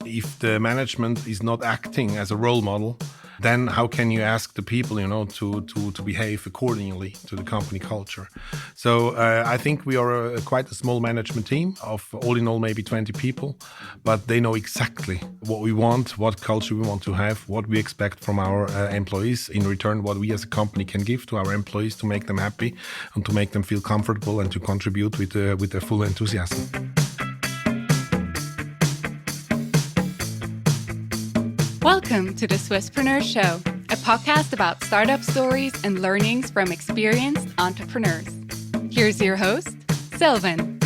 If the management is not acting as a role model, then how can you ask the people, to behave accordingly to the company culture? So I think we are quite a small management team of all in all maybe 20 people, but they know exactly what we want, what culture we want to have, what we expect from our employees. In return, what we as a company can give to our employees to make them happy and to make them feel comfortable and to contribute with their full enthusiasm. Welcome to the Swisspreneur Show, a podcast about startup stories and learnings from experienced entrepreneurs. Here's your host, Sylvan.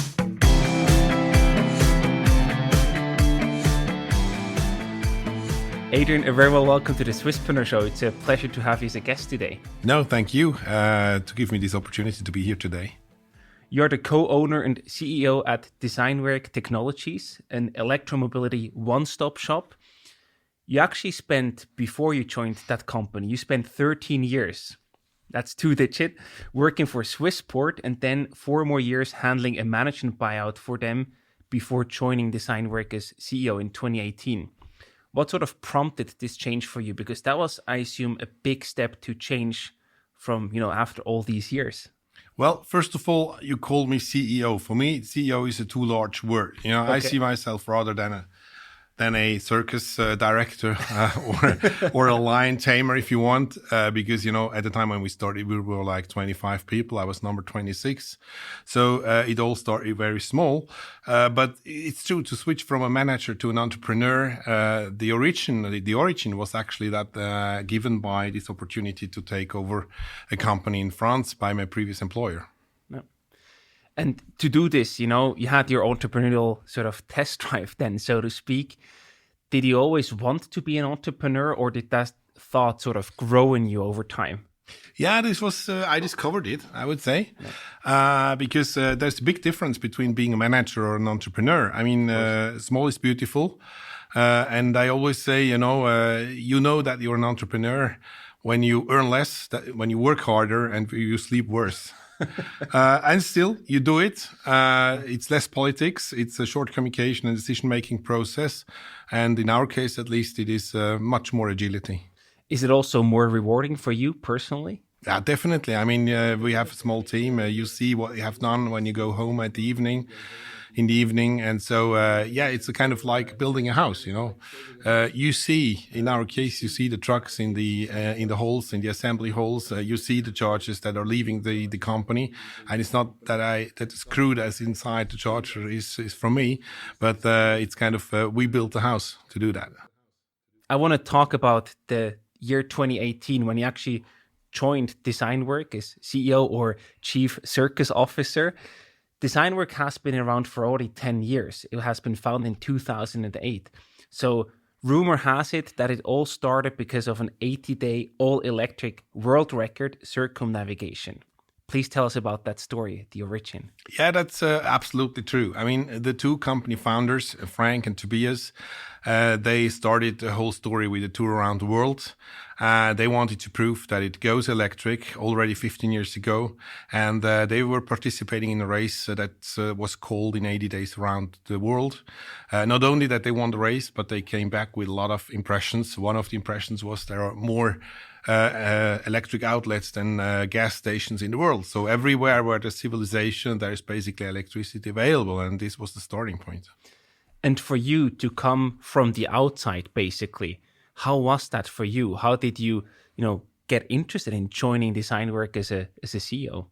Adrian, a very well welcome to the Swisspreneur Show. It's a pleasure to have you as a guest today. No, thank you to give me this opportunity to be here today. You're the co-owner and CEO at Designwerk Technologies, an electromobility one-stop shop. You actually spent, before you joined that company, you spent 13 years, that's 2-digit, working for Swissport, and then 4 more years handling a management buyout for them before joining Designwerk as CEO in 2018. What sort of prompted this change for you? Because that was, I assume, a big step to change from, after all these years. Well, first of all, you called me CEO. For me, CEO is a too large word. Okay. I see myself rather than a circus director or a lion tamer, if you want, because, at the time when we started, we were like 25 people. I was number 26. So it all started very small. But it's true, to switch from a manager to an entrepreneur, the origin was actually that given by this opportunity to take over a company in France by my previous employer. And to do this, you had your entrepreneurial sort of test drive then, so to speak. Did you always want to be an entrepreneur, or did that thought sort of grow in you over time? Yeah, this was, I discovered it, I would say, because there's a big difference between being a manager or an entrepreneur. I mean, small is beautiful. And I always say, you know that you're an entrepreneur when you earn less, when you work harder and you sleep worse. And still, you do it. It's less politics. It's a short communication and decision-making process. And in our case, at least, it is much more agility. Is it also more rewarding for you personally? Yeah, definitely. I mean, we have a small team. You see what you have done when you go home in the evening. And so, it's a kind of like building a house, You see, in our case, you see the trucks in the halls, in the assembly halls. You see the chargers that are leaving the company. And it's not that the screw that's inside the charger is from me, but it's kind of, we built the house to do that. I want to talk about the year 2018 when you actually joined Designwerk as CEO or Chief Circus Officer. Designwerk has been around for already 10 years. It has been founded in 2008. So rumor has it that it all started because of an 80-day all-electric world record circumnavigation. Please tell us about that story, the origin. Yeah, that's absolutely true. I mean, the two company founders, Frank and Tobias, they started the whole story with a tour around the world. They wanted to prove that it goes electric already 15 years ago. And they were participating in a race that was called in 80 days around the world. Not only that they won the race, but they came back with a lot of impressions. One of the impressions was there are more electric outlets than gas stations in the world. So everywhere where there's civilization, there is basically electricity available. And this was the starting point. And for you to come from the outside, basically, how was that for you? How did you, get interested in joining Designwerk as a CEO?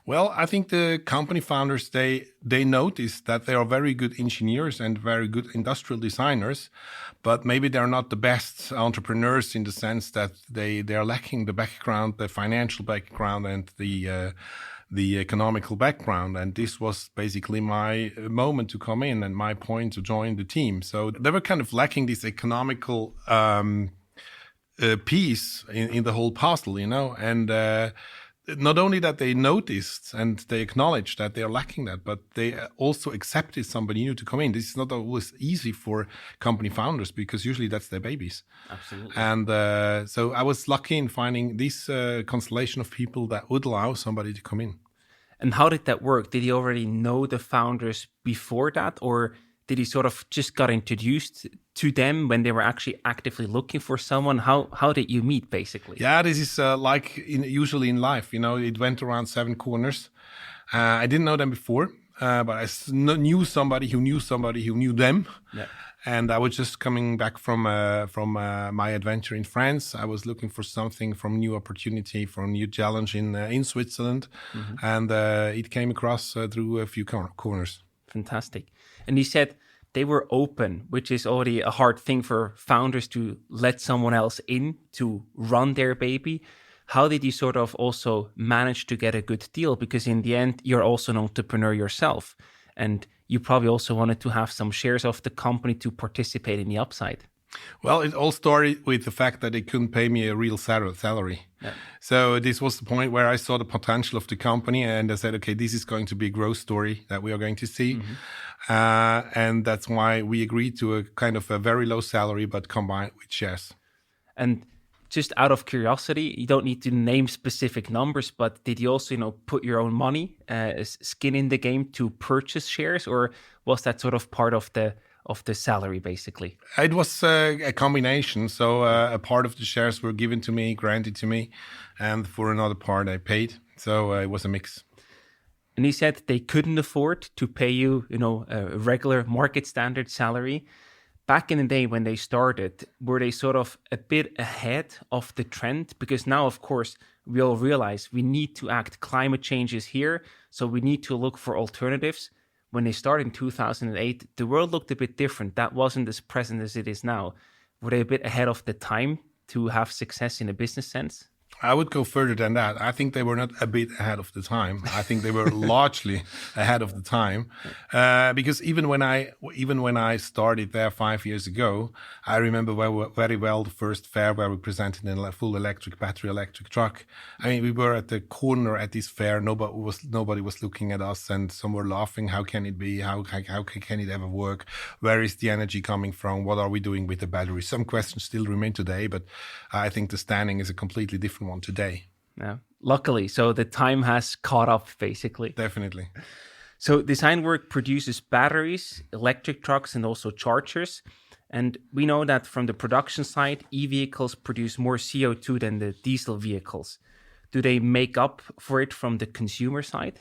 Well, I think the company founders, they noticed that they are very good engineers and very good industrial designers, but maybe they're not the best entrepreneurs in the sense that they are lacking the background, the financial background, and the economical background. And this was basically my moment to come in and my point to join the team. So they were kind of lacking this economical piece in the whole puzzle, and not only that they noticed and they acknowledged that they are lacking that, but they also accepted somebody new to come in. This is not always easy for company founders because usually that's their babies. Absolutely. And so I was lucky in finding this constellation of people that would allow somebody to come in. And how did that work? Did you already know the founders before that, or Did you sort of just got introduced to them when they were actually actively looking for someone? How did you meet, basically? Yeah, this is usually in life. It went around 7 corners. I didn't know them before, but I knew somebody who knew somebody who knew them. Yeah. And I was just coming back from my adventure in France. I was looking for something, from new opportunity, for a new challenge in Switzerland, and it came across through a few corners. Fantastic. And you said they were open, which is already a hard thing for founders to let someone else in to run their baby. How did you sort of also manage to get a good deal? Because in the end, you're also an entrepreneur yourself, and you probably also wanted to have some shares of the company to participate in the upside. Well, it all started with the fact that they couldn't pay me a real salary. Yeah. So this was the point where I saw the potential of the company, and I said, okay, this is going to be a growth story that we are going to see. And that's why we agreed to a kind of a very low salary, but combined with shares. And just out of curiosity, you don't need to name specific numbers, but did you also, put your own money, skin in the game to purchase shares, or was that sort of part of the salary, basically? It was a combination. So a part of the shares were given to me, granted to me, and for another part I paid. So it was a mix. And he said they couldn't afford to pay you, a regular market standard salary. Back in the day when they started, were they sort of a bit ahead of the trend? Because now, of course, we all realize we need to act. Climate change is here, so we need to look for alternatives. When they started in 2008, the world looked a bit different. That wasn't as present as it is now. Were they a bit ahead of the time to have success in a business sense? I would go further than that. I think they were not a bit ahead of the time. I think they were largely ahead of the time, because even when I started there 5 years ago, I remember very well the first fair where we presented a full battery electric truck. I mean, we were at the corner at this fair. Nobody was looking at us, and some were laughing. How can it be? How can it ever work? Where is the energy coming from? What are we doing with the battery? Some questions still remain today, but I think the standing is a completely different one today. Yeah, luckily. So the time has caught up, basically. Definitely. So Designwerk produces batteries, electric trucks, and also chargers. And we know that from the production side, e-vehicles produce more CO2 than the diesel vehicles. Do they make up for it from the consumer side?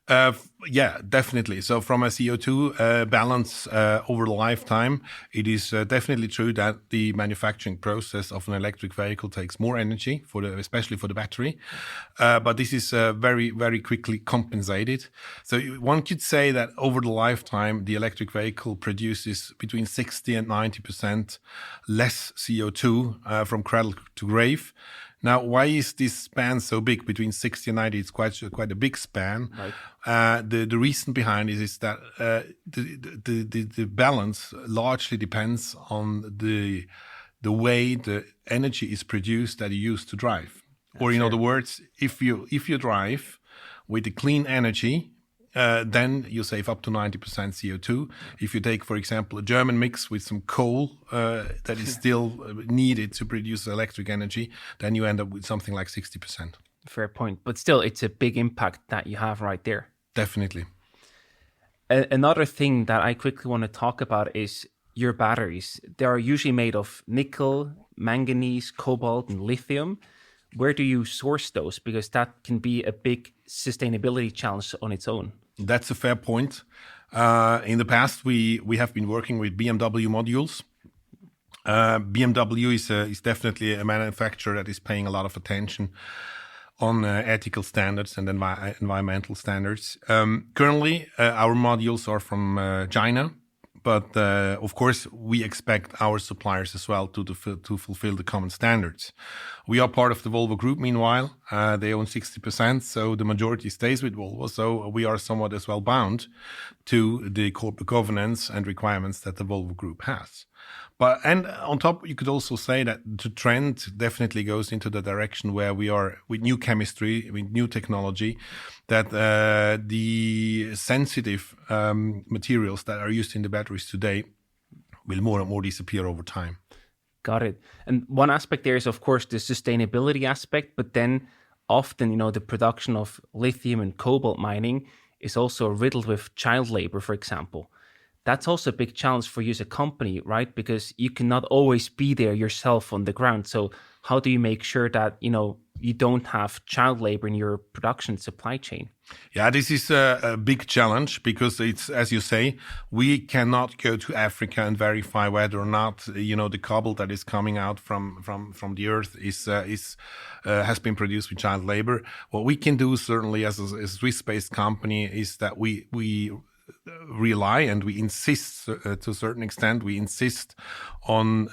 Yeah, definitely. So from a CO2 balance over the lifetime, it is definitely true that the manufacturing process of an electric vehicle takes more energy, especially for the battery. But this is very, very quickly compensated. So one could say that over the lifetime, the electric vehicle produces between 60 and 90% less CO2 from cradle to grave. Now, why is this span so big? Between 60 and 90, it's quite a big span. Right. The reason behind it is that the balance largely depends on the way the energy is produced that you use to drive. Or in other words, if you drive with the clean energy, then you save up to 90% CO2. If you take, for example, a German mix with some coal that is still needed to produce electric energy, then you end up with something like 60%. Fair point. But still, it's a big impact that you have right there. Definitely. Another thing that I quickly want to talk about is your batteries. They are usually made of nickel, manganese, cobalt, and lithium. Where do you source those? Because that can be a big sustainability challenge on its own. That's a fair point. In the past, we have been working with BMW modules. BMW is definitely a manufacturer that is paying a lot of attention on ethical standards and environmental standards. Currently, our modules are from China. But of course, we expect our suppliers as well to fulfill the common standards. We are part of the Volvo group, meanwhile. They own 60%, so the majority stays with Volvo. So we are somewhat as well bound to the corporate governance and requirements that the Volvo group has. And on top, you could also say that the trend definitely goes into the direction where we are with new chemistry, with new technology, that the sensitive materials that are used in the batteries today will more and more disappear over time. Got it. And one aspect there is, of course, the sustainability aspect, but then often, the production of lithium and cobalt mining is also riddled with child labor, for example. that's also a big challenge for you as a company, right? Because you cannot always be there yourself on the ground. So how do you make sure that, you don't have child labor in your production supply chain? Yeah, this is a big challenge because it's, as you say, we cannot go to Africa and verify whether or not, the cobble that is coming out from the earth has been produced with child labor. What we can do, certainly as a Swiss-based company, is that we rely and we insist to a certain extent. We insist on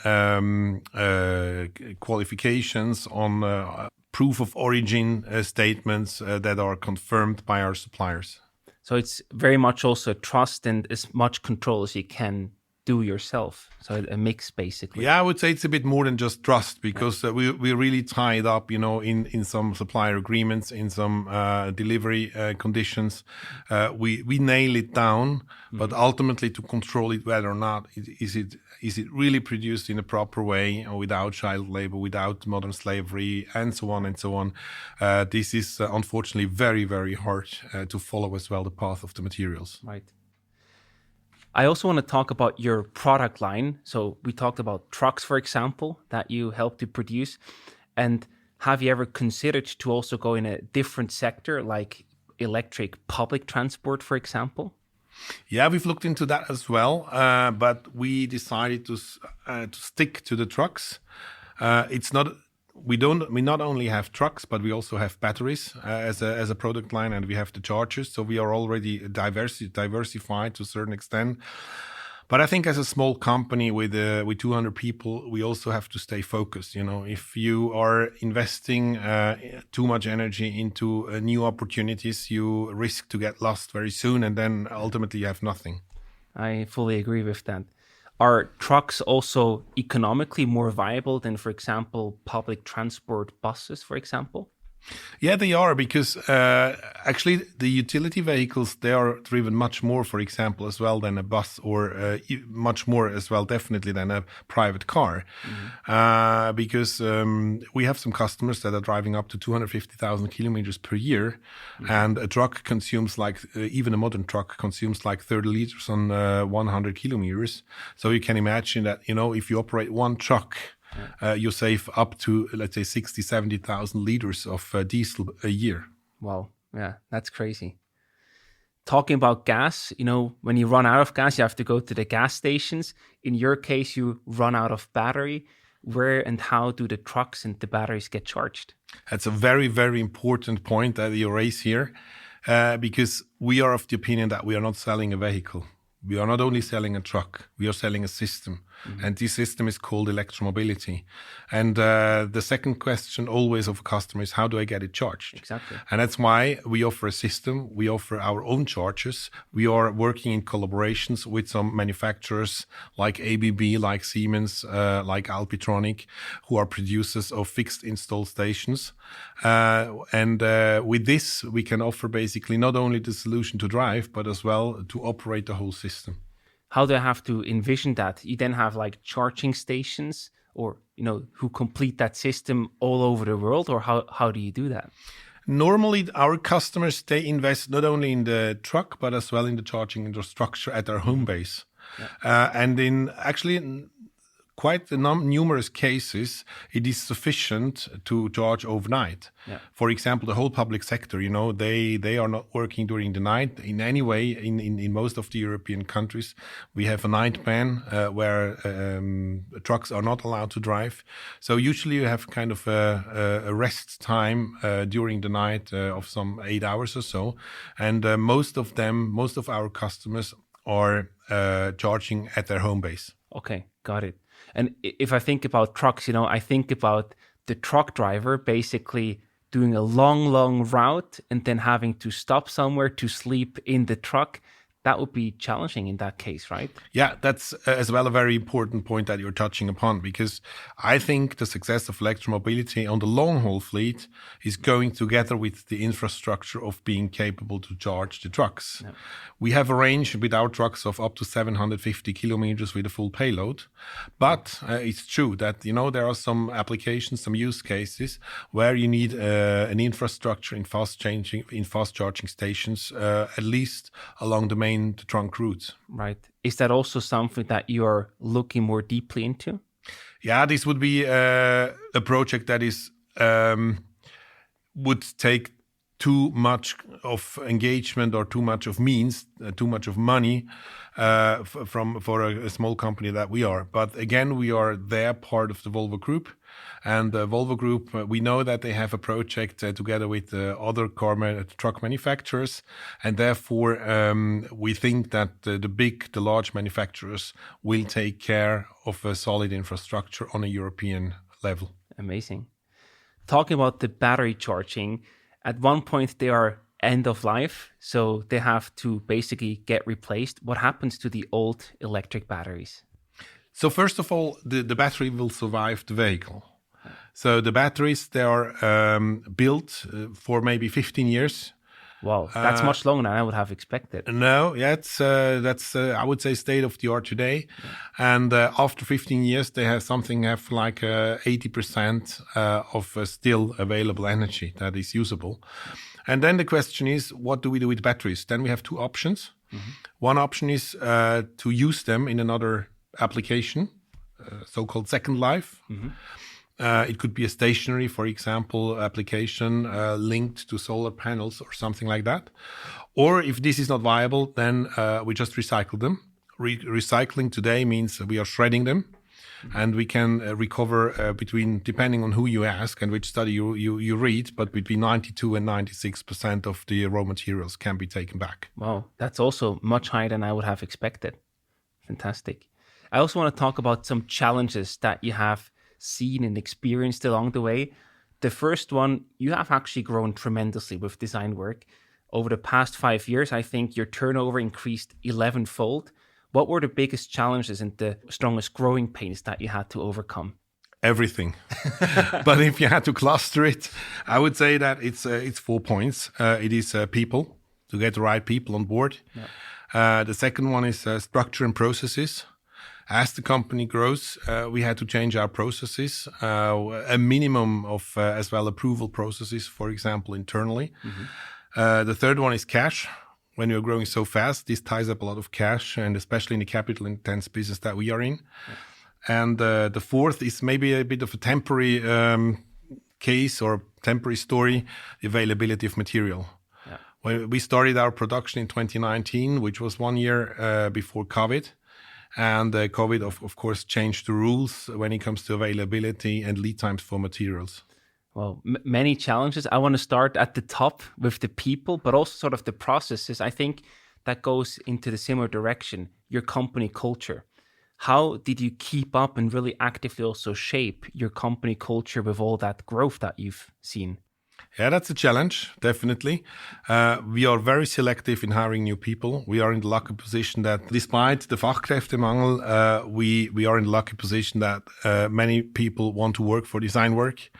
qualifications, on proof of origin statements that are confirmed by our suppliers. So it's very much also trust and as much control as you can do yourself. So a mix, basically. Yeah, I would say it's a bit more than just trust, because we're really tied up, in some supplier agreements, in some delivery conditions. We nail it down, but ultimately to control it, whether or not is it really produced in a proper way, or without child labor, without modern slavery, and so on and so on. This is unfortunately very, very hard to follow as well, the path of the materials. Right. I also want to talk about your product line. So we talked about trucks, for example, that you help to produce. And have you ever considered to also go in a different sector, like electric public transport, for example? Yeah, we've looked into that as well, but we decided to stick to the trucks. We not only have trucks, but we also have batteries as a product line, and we have the chargers. So we are already diversified to a certain extent. But I think as a small company with 200 people, we also have to stay focused. If you are investing too much energy into new opportunities, you risk to get lost very soon, and then ultimately you have nothing. I fully agree with that. Are trucks also economically more viable than, for example, public transport buses, for example? Yeah, they are, because actually the utility vehicles, they are driven much more, for example, as well than a bus, or much more as well, definitely, than a private car. Because we have some customers that are driving up to 250,000 kilometers per year, and a truck consumes even a modern truck consumes 30 liters on 100 kilometers. So you can imagine that, if you operate one truck, you save up to, let's say, 60, 70,000 liters of diesel a year. Wow. Yeah, that's crazy. Talking about gas, when you run out of gas, you have to go to the gas stations. In your case, you run out of battery. Where and how do the trucks and the batteries get charged? That's a very, very important point that you raise here, because we are of the opinion that we are not selling a vehicle. We are not only selling a truck, we are selling a system. And this system is called Electromobility. And the second question always of a customer is, how do I get it charged? Exactly. And that's why we offer a system. We offer our own chargers. We are working in collaborations with some manufacturers like ABB, like Siemens, like Alpitronic, who are producers of fixed install stations. And with this, we can offer basically not only the solution to drive, but as well to operate the whole system. How do I have to envision that? You then have charging stations, or who complete that system all over the world, or how do you do that? Normally, our customers, they invest not only in the truck, but as well in the charging infrastructure at their home base. Yeah. And in actually quite numerous cases, it is sufficient to charge overnight. Yeah. For example, the whole public sector, they are not working during the night in any way. In most of the European countries, we have a night ban where trucks are not allowed to drive. So usually you have kind of a rest time during the night of some 8 hours or so. And most of our customers are charging at their home base. Okay, got it. And if I think about trucks, I think about the truck driver basically doing a long route and then having to stop somewhere to sleep in the truck. That would be challenging in that case, right? Yeah, that's as well a very important point that you're touching upon, because I think the success of electromobility on the long-haul fleet is going together with the infrastructure of being capable to charge the trucks. Yeah. We have a range with our trucks of up to 750 kilometers with a full payload. But it's true that, there are some applications, some use cases where you need an infrastructure in fast charging stations, at least along the main maintain the trunk routes. Right. Is that also something that you are looking more deeply into? Yeah, this would be a project that is would take too much of engagement or too much of means, too much of money for a small company that we are. But again, we are there part of the Volvo Group. And the Volvo Group, we know that they have a project together with other truck manufacturers. And therefore, we think that the large manufacturers will take care of a solid infrastructure on a European level. Amazing. Talking about the battery charging, at one point they are end of life, so they have to basically get replaced. What happens to the old electric batteries? So first of all, the battery will survive the vehicle. So the batteries, they are built for maybe 15 years. Wow, that's much longer than I would have expected. No, yeah, that's I would say state of the art today. Yeah. And after 15 years, they have like 80% of still available energy that is usable. And then the question is, what do we do with batteries? Then we have two options. Mm-hmm. One option is to use them in another application, so-called second life. Mm-hmm. It could be a stationary, for example, application linked to solar panels or something like that. Or if this is not viable, then we just recycle them. Recycling today means we are shredding them, and we can recover depending on who you ask and which study you read, but between 92 and 96% of the raw materials can be taken back. Wow, that's also much higher than I would have expected. Fantastic. I also want to talk about some challenges that you have seen and experienced along the way. The first one, you have actually grown tremendously with Designwerk. Over the past 5 years, I think your turnover increased 11-fold. What were the biggest challenges and the strongest growing pains that you had to overcome? Everything. But if you had to cluster it, I would say that it's 4 points. It is people, to get the right people on board. Yeah. The second one is structure and processes. As the company grows, we had to change our processes, a minimum of as well approval processes, for example, internally. Mm-hmm. The third one is cash. When you're growing so fast, this ties up a lot of cash, and especially in the capital-intense business that we are in. Yeah. And the fourth is maybe a bit of a temporary case or temporary story, the availability of material. Yeah. When we started our production in 2019, which was 1 year before COVID. And COVID, of course, changed the rules when it comes to availability and lead times for materials. Well, many challenges. I want to start at the top with the people, but also sort of the processes. I think that goes into the similar direction, your company culture. How did you keep up and really actively also shape your company culture with all that growth that you've seen? Yeah, that's a challenge, definitely. We are very selective in hiring new people. We are in the lucky position that despite the Fachkräftemangel, we are in the lucky position that many people want to work for Designwerk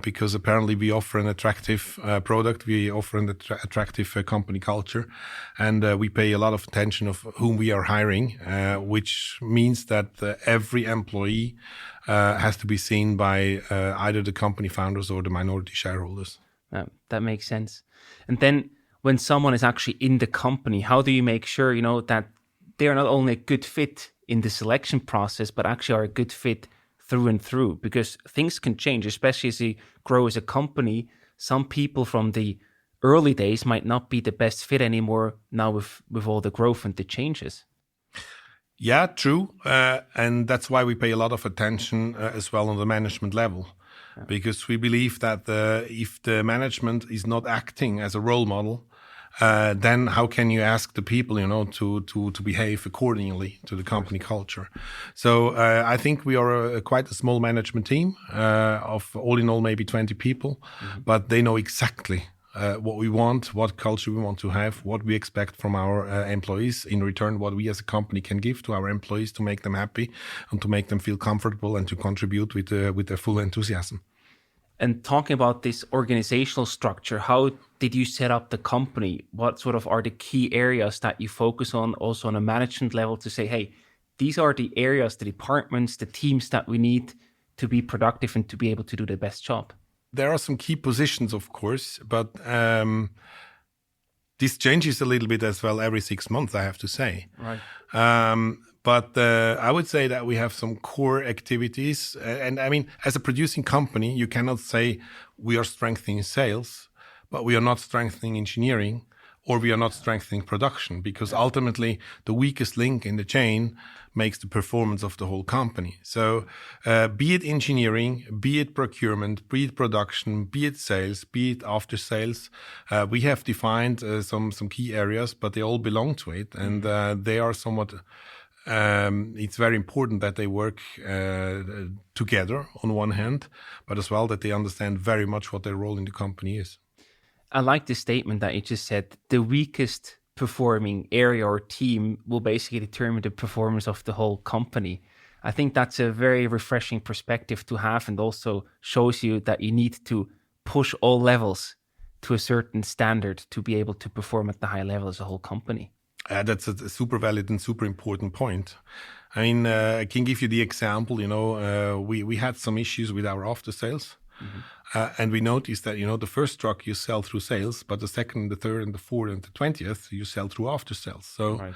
because apparently we offer an attractive product. We offer an attractive company culture, and we pay a lot of attention of whom we are hiring, which means that every employee has to be seen by either the company founders or the minority shareholders. That makes sense. And then when someone is actually in the company, how do you make sure, that they are not only a good fit in the selection process, but actually are a good fit through and through? Because things can change, especially as you grow as a company. Some people from the early days might not be the best fit anymore now with all the growth and the changes. Yeah, true. And that's why we pay a lot of attention as well on the management level. Yeah. Because we believe that if the management is not acting as a role model, then how can you ask the people, to behave accordingly to the company culture? So I think we are quite a small management team of all in all maybe 20 people, but they know exactly what we want, what culture we want to have, what we expect from our employees. In return, what we as a company can give to our employees to make them happy and to make them feel comfortable and to contribute with their full enthusiasm. And talking about this organizational structure, how did you set up the company? What sort of are the key areas that you focus on also on a management level to say, hey, these are the areas, the departments, the teams that we need to be productive and to be able to do the best job? There are some key positions, of course, but This changes a little bit as well every 6 months, I have to say. Right. But I would say that we have some core activities. And I mean, as a producing company, you cannot say we are strengthening sales, but we are not strengthening engineering, or we are not strengthening production, because ultimately the weakest link in the chain makes the performance of the whole company. So be it engineering, be it procurement, be it production, be it sales, be it after sales, we have defined some key areas, but they all belong to it. And they are somewhat... it's very important that they work together on one hand, but as well that they understand very much what their role in the company is. I like the statement that you just said. The weakest performing area or team will basically determine the performance of the whole company. I think that's a very refreshing perspective to have, and also shows you that you need to push all levels to a certain standard to be able to perform at the high level as a whole company. That's a super valid and super important point. I mean, I can give you the example, we had some issues with our after sales. And we noticed that, the first truck you sell through sales, but the second, the third, and the fourth, and the 20th, you sell through after sales. So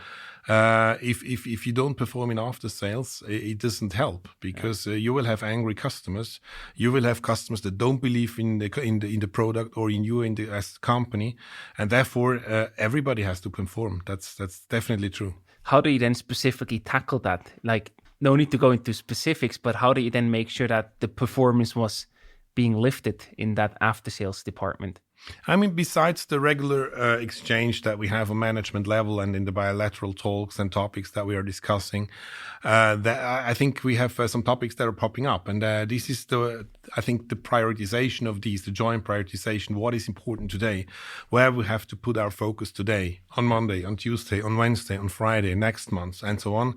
if you don't perform in after sales, it doesn't help, because you will have angry customers. You will have customers that don't believe in the product or in you as a company, and therefore everybody has to perform. That's definitely true. How do you then specifically tackle that? Like, no need to go into specifics, but how do you then make sure that the performance was being lifted in that after-sales department? I mean, besides the regular exchange that we have on management level and in the bilateral talks and topics that we are discussing, I think we have some topics that are popping up. And this is the prioritization of these, the joint prioritization, what is important today, where we have to put our focus today, on Monday, on Tuesday, on Wednesday, on Friday, next month, and so on.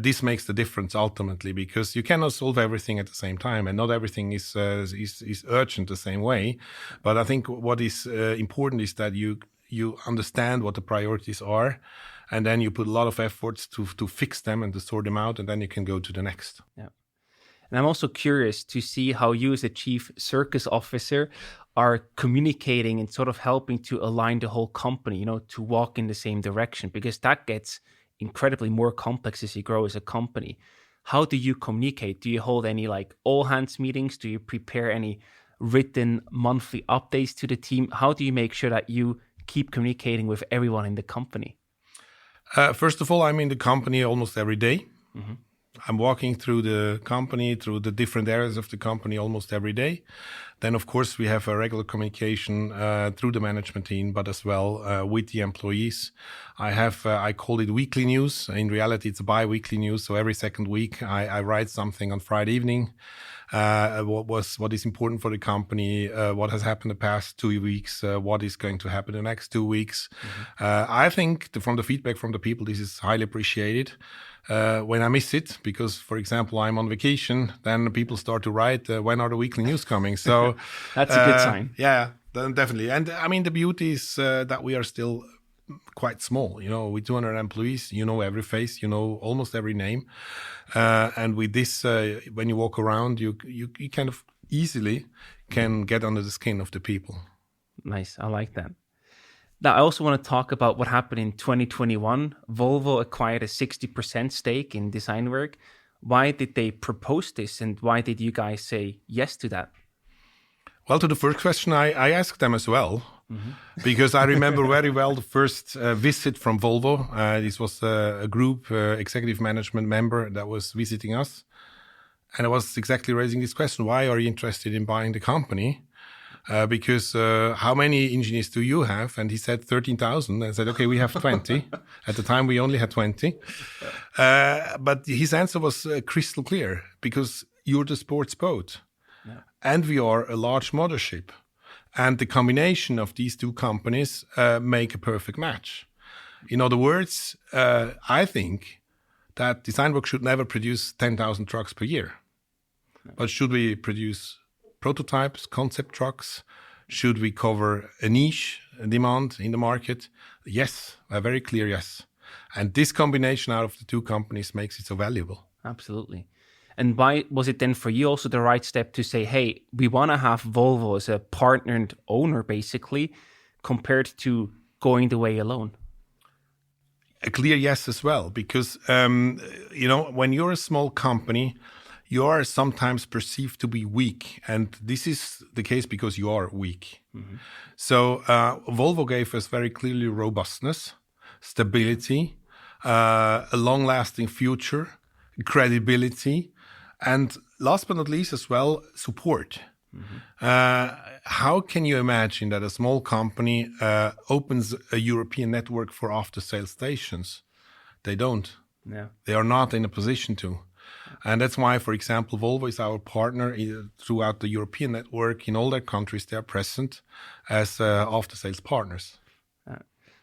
This makes the difference ultimately, because you cannot solve everything at the same time, and not everything is urgent the same way. But I think what is important is that you understand what the priorities are, and then you put a lot of efforts to fix them and to sort them out, and then you can go to the next. Yeah. And I'm also curious to see how you as a chief circus officer are communicating and sort of helping to align the whole company, to walk in the same direction, because that gets incredibly more complex as you grow as a company. How do you communicate? Do you hold any all hands meetings? Do you prepare any written monthly updates to the team? How do you make sure that you keep communicating with everyone in the company? First of all, I'm in the company almost every day. Mm-hmm. I'm walking through the company, through the different areas of the company almost every day. Then, of course, we have a regular communication through the management team, but as well with the employees. I call it weekly news. In reality, it's a bi-weekly news. So every second week, I write something on Friday evening. What is important for the company, what has happened the past 2 weeks, what is going to happen the next 2 weeks. Mm-hmm. I think from the feedback from the people, this is highly appreciated. When I miss it, because, for example, I'm on vacation, then people start to write, when are the weekly news coming? So that's a good sign. Yeah, definitely. And I mean, the beauty is that we are still quite small, with 200 employees, every face, almost every name. And with this, when you walk around, you kind of easily can get under the skin of the people. Nice. I like that. Now, I also want to talk about what happened in 2021. Volvo acquired a 60% stake in Designwerk. Why did they propose this, and why did you guys say yes to that? Well, to the first question, I asked them as well, mm-hmm. because I remember very well the first visit from Volvo. This was a group executive management member that was visiting us. And I was exactly raising this question, why are you interested in buying the company? Because how many engineers do you have? And he said 13,000. I said, okay, we have 20. At the time, we only had 20. But his answer was crystal clear, because you're the sports boat. Yeah. And we are a large mothership. And the combination of these two companies make a perfect match. In other words, I think that Designwerk should never produce 10,000 trucks per year. No. But should we produce prototypes, concept trucks? Should we cover a niche demand in the market? Yes, a very clear yes. And this combination out of the two companies makes it so valuable. Absolutely. And why was it then for you also the right step to say, hey, we want to have Volvo as a partnered owner, basically, compared to going the way alone? A clear yes as well, because, when you're a small company, you are sometimes perceived to be weak. And this is the case because you are weak. Mm-hmm. So Volvo gave us very clearly robustness, stability, a long-lasting future, credibility, and last but not least as well, support. Mm-hmm. How can you imagine that a small company opens a European network for after-sales stations? They don't. Yeah. They are not in a position to. And that's why, for example, Volvo is our partner throughout the European network. In all their countries, they are present as after-sales partners.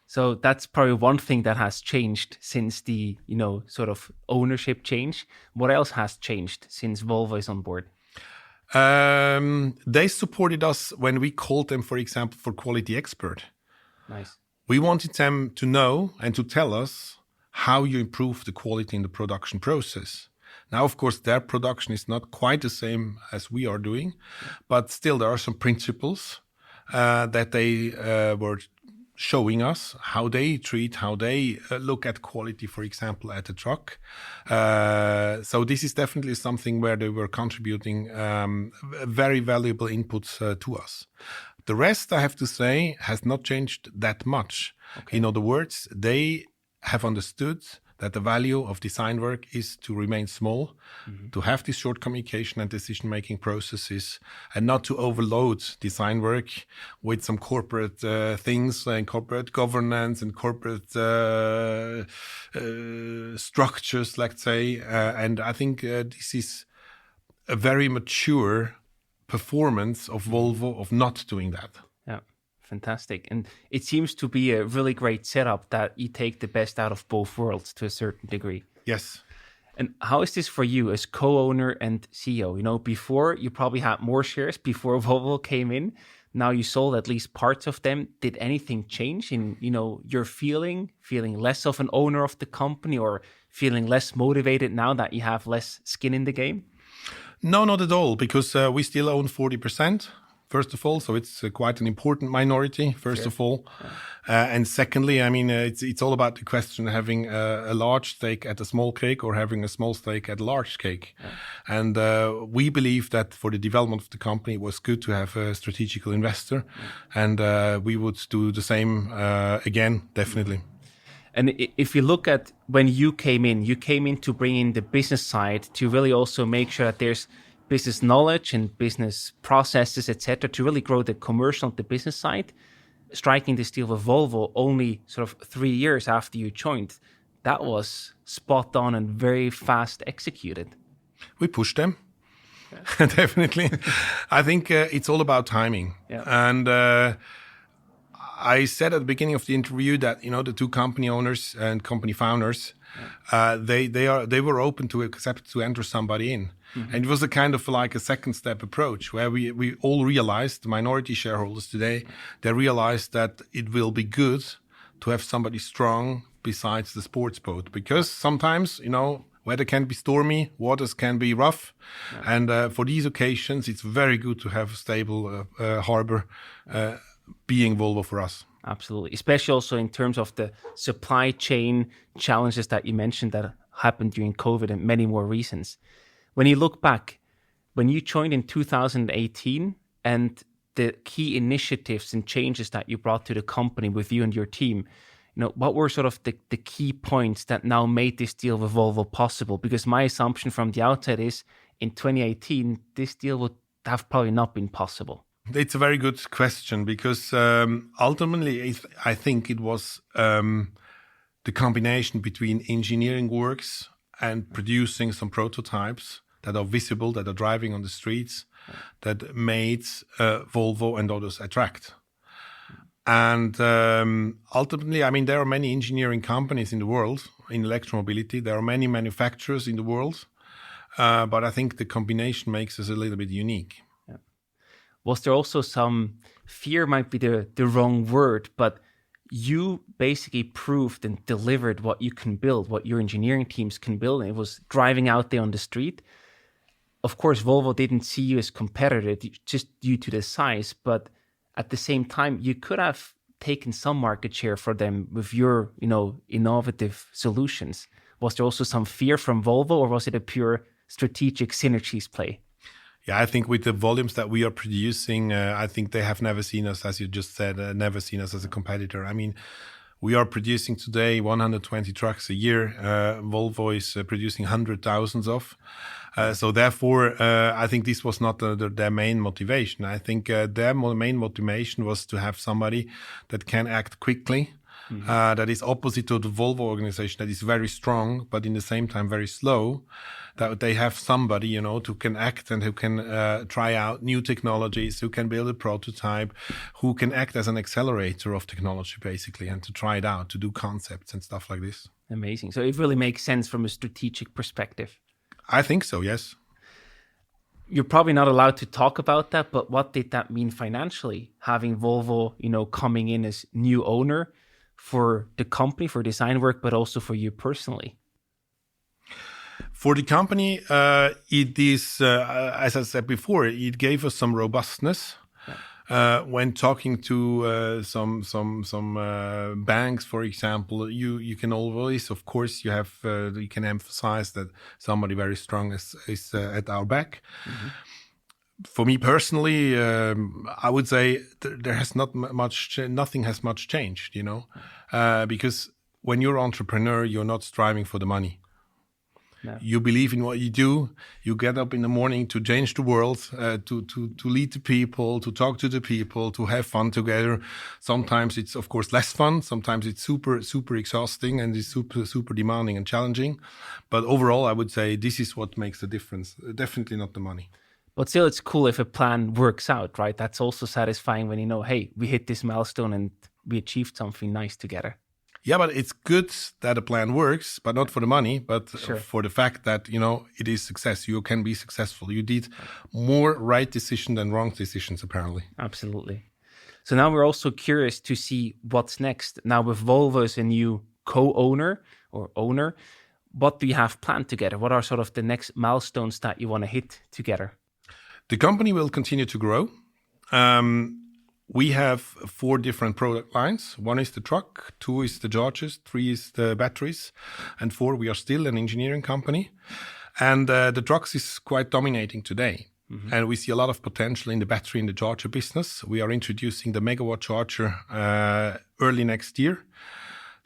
So that's probably one thing that has changed since the, sort of ownership change. What else has changed since Volvo is on board? They supported us when we called them, for example, for quality expert. Nice. We wanted them to know and to tell us how you improve the quality in the production process. Now, of course, their production is not quite the same as we are doing, but still there are some principles that they were showing us, how they treat, how they look at quality, for example, at a truck. So this is definitely something where they were contributing very valuable inputs to us. The rest, I have to say, has not changed that much. Okay. In other words, they have understood that the value of Designwerk is to remain small, mm-hmm. to have this short communication and decision-making processes, and not to overload Designwerk with some corporate things and corporate governance and corporate structures, let's say. And I think this is a very mature performance of Volvo of not doing that. Yeah. Fantastic. And it seems to be a really great setup that you take the best out of both worlds to a certain degree. Yes. And how is this for you as co-owner and CEO? Before you probably had more shares before Volvo came in. Now you sold at least parts of them. Did anything change in, your feeling less of an owner of the company or feeling less motivated now that you have less skin in the game? No, not at all, because we still own 40%. First of all, so it's quite an important minority, first of all. Yeah. And secondly, it's all about the question of having a large stake at a small cake or having a small stake at a large cake. Yeah. And we believe that for the development of the company, it was good to have a strategical investor. Yeah. And we would do the same again, definitely. And if you look at when you came in to bring in the business side to really also make sure that there's business knowledge and business processes, etc., to really grow the commercial and the business side. Striking this deal with Volvo only sort of 3 years after you joined, that was spot on and very fast executed. We pushed them, definitely. I think it's all about timing. Yeah. And I said at the beginning of the interview that the two company owners and company founders, they were open to accept to enter somebody in. Mm-hmm. And it was a kind of like a second step approach where we all realized, the minority shareholders today, they realized that it will be good to have somebody strong besides the sports boat. Because sometimes, weather can be stormy, waters can be rough. Yeah. And for these occasions, it's very good to have a stable harbor being Volvo for us. Absolutely. Especially also in terms of the supply chain challenges that you mentioned that happened during COVID and many more reasons. When you look back, when you joined in 2018 and the key initiatives and changes that you brought to the company with you and your team, what were sort of the key points that now made this deal with Volvo possible? Because my assumption from the outside is in 2018, this deal would have probably not been possible. It's a very good question because ultimately, I think it was the combination between engineering works and producing some prototypes that are visible, that are driving on the streets, that made Volvo and others attract. And ultimately, there are many engineering companies in the world in electromobility. There are many manufacturers in the world, but I think the combination makes us a little bit unique. Yeah. Was there also some fear, might be the wrong word, but you basically proved and delivered what you can build, what your engineering teams can build, and it was driving out there on the street. Of course, Volvo didn't see you as competitor just due to the size, but at the same time, you could have taken some market share for them with your, innovative solutions. Was there also some fear from Volvo, or was it a pure strategic synergies play? Yeah, I think with the volumes that we are producing, I think they have never seen us, as you just said, never seen us as a competitor. I mean, we are producing today 120 trucks a year. Volvo is producing 100,000 of. So therefore, I think this was not their main motivation. I think their main motivation was to have somebody that can act quickly, that is opposite to the Volvo organization, that is very strong, but in the same time very slow. That they have somebody, who can act and who can try out new technologies, who can build a prototype, who can act as an accelerator of technology, basically, and to try it out, to do concepts and stuff like this. Amazing. So it really makes sense from a strategic perspective. I think so, yes. You're probably not allowed to talk about that, but what did that mean financially, having Volvo, coming in as new owner for the company, for Designwerk, but also for you personally? For the company, it is, as I said before, it gave us some robustness. When talking to some banks, for example, you can always, of course, you can emphasize that somebody very strong is at our back. Mm-hmm. For me personally, I would say there has not much, nothing has much changed, because when you're an entrepreneur, you're not striving for the money. No. You believe in what you do. You get up in the morning to change the world, to lead the people, to talk to the people, to have fun together. Sometimes it's, of course, less fun. Sometimes it's super, super exhausting and it's super, super demanding and challenging. But overall, I would say this is what makes the difference. Definitely not the money. But still, it's cool if a plan works out, right? That's also satisfying when hey, we hit this milestone and we achieved something nice together. Yeah, but it's good that a plan works, but not for the money, but sure. For the fact that, it is success. You can be successful. You did more right decisions than wrong decisions, apparently. Absolutely. So now we're also curious to see what's next. Now with Volvo as a new co-owner or owner, what do you have planned together? What are sort of the next milestones that you want to hit together? The company will continue to grow. We have 4 different product lines. 1 is the truck, 2 is the chargers, 3 is the batteries, and 4, we are still an engineering company. And the trucks is quite dominating today. Mm-hmm. And we see a lot of potential in the battery and the charger business. We are introducing the megawatt charger early next year,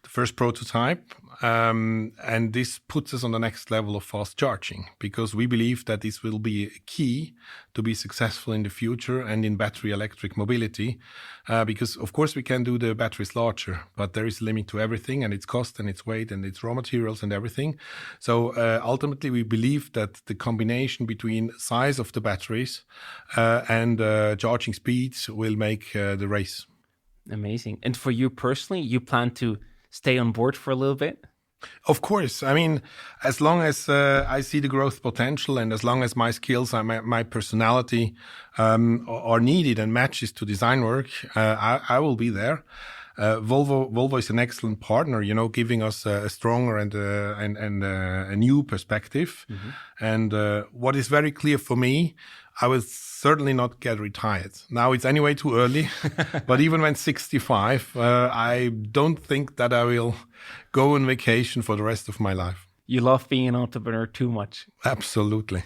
the first prototype. And this puts us on the next level of fast charging, because we believe that this will be key to be successful in the future and in battery electric mobility. Because, of course, we can do the batteries larger, but there is a limit to everything, and its cost and its weight and its raw materials and everything. So ultimately, we believe that the combination between size of the batteries and charging speeds will make the race. Amazing. And for you personally, you plan to stay on board for a little bit? Of course. I mean, as long as I see the growth potential and as long as my skills and my personality are needed and matches to Designwerk, I will be there. Volvo is an excellent partner, giving us a stronger and a new perspective. Mm-hmm. And what is very clear for me, I will certainly not get retired. Now it's anyway too early, but even when 65, I don't think that I will go on vacation for the rest of my life. You love being an entrepreneur too much. Absolutely.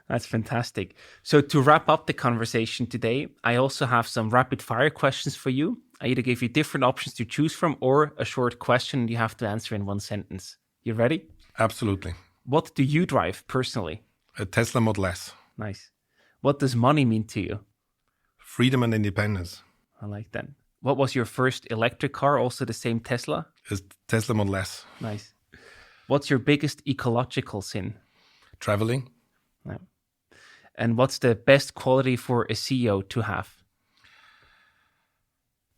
That's fantastic. So to wrap up the conversation today, I also have some rapid fire questions for you. I either give you different options to choose from or a short question you have to answer in 1 sentence. You ready? Absolutely. What do you drive personally? A Tesla Model S. Nice. What does money mean to you? Freedom and independence. I like that. What was your first electric car, also the same Tesla? A Tesla Model S. Nice. What's your biggest ecological sin? Traveling. No. And what's the best quality for a CEO to have?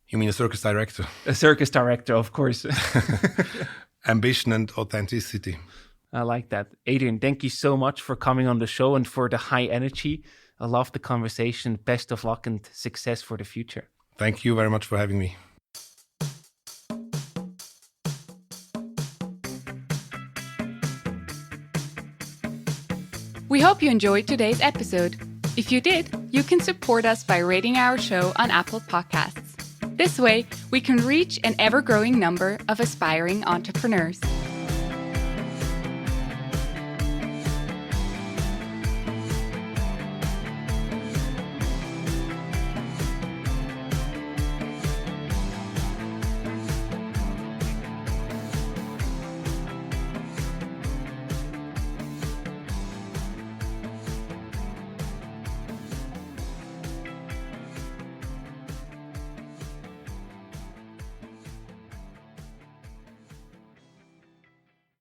You mean a circus director? A circus director, of course. Ambition and authenticity. I like that. Adrian, thank you so much for coming on the show and for the high energy. I love the conversation. Best of luck and success for the future. Thank you very much for having me. We hope you enjoyed today's episode. If you did, you can support us by rating our show on Apple Podcasts. This way, we can reach an ever-growing number of aspiring entrepreneurs.